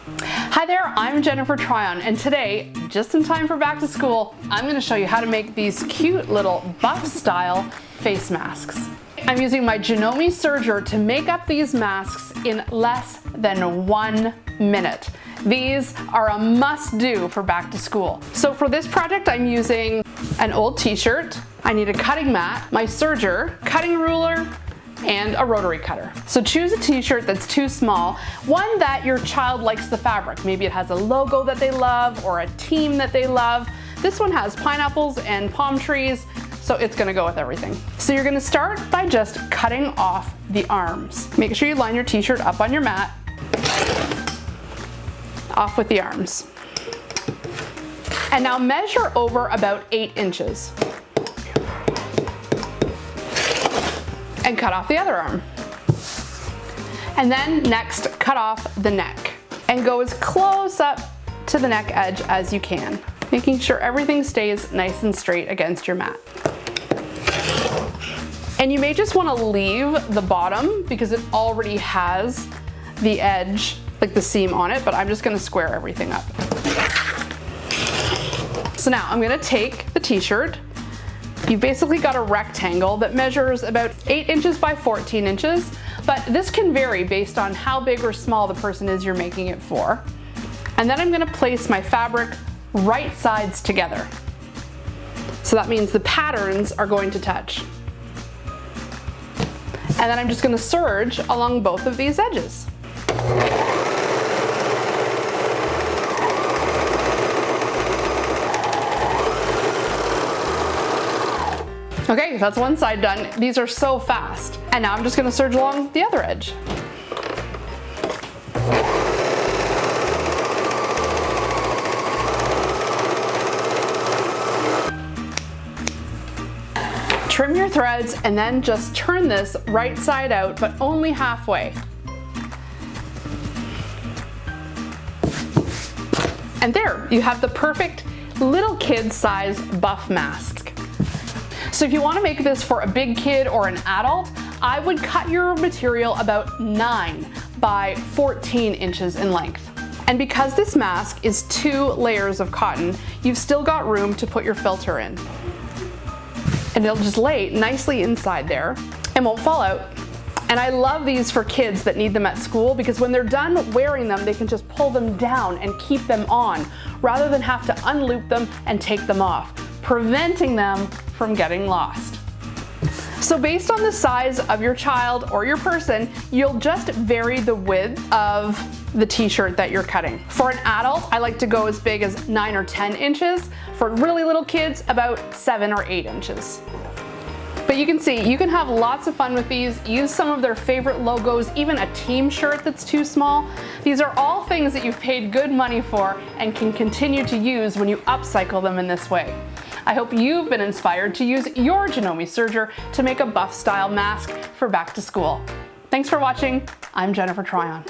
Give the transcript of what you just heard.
Hi there, I'm Jennifer Tryon, and today, just in time for back to school, I'm going to show you how to make these cute little buff style face masks. I'm using my Janome Serger to make up these masks in less than 1 minute. These are a must-do for back to school. So for this project, I'm using an old t-shirt, I need a cutting mat, my serger, cutting ruler, and a rotary cutter. So choose a t-shirt that's too small, one that your child likes the fabric. Maybe it has a logo that they love or a team that they love. This one has pineapples and palm trees, so it's gonna go with everything. So you're gonna start by just cutting off the arms. Make sure you line your t-shirt up on your mat. Off with the arms. And now measure over about 8 inches. And cut off the other arm. And then next, cut off the neck. And go as close up to the neck edge as you can, making sure everything stays nice and straight against your mat. And you may just want to leave the bottom because it already has the edge, like the seam on it, but I'm just going to square everything up. So now I'm going to take the t-shirt. You've basically got a rectangle that measures about 8 inches by 14 inches, but this can vary based on how big or small the person is you're making it for. And then I'm going to place my fabric right sides together. So that means the patterns are going to touch. And then I'm just going to serge along both of these edges. Okay, that's one side done. These are so fast. And now I'm just gonna serge along the other edge. Trim your threads and then just turn this right side out, but only halfway. And there, you have the perfect little kid size buff mask. So if you want to make this for a big kid or an adult, I would cut your material about 9 by 14 inches in length. And because this mask is 2 layers of cotton, you've still got room to put your filter in. And it'll just lay nicely inside there and won't fall out. And I love these for kids that need them at school because when they're done wearing them, they can just pull them down and keep them on rather than have to unloop them and take them off, preventing them from getting lost. So based on the size of your child or your person, you'll just vary the width of the t-shirt that you're cutting. For an adult, I like to go as big as 9 or 10 inches. For really little kids, about 7 or 8 inches. But you can see, you can have lots of fun with these, use some of their favorite logos, even a team shirt that's too small. These are all things that you've paid good money for and can continue to use when you upcycle them in this way. I hope you've been inspired to use your Janome Serger to make a buff style mask for back to school. Thanks for watching. I'm Jennifer Tryon.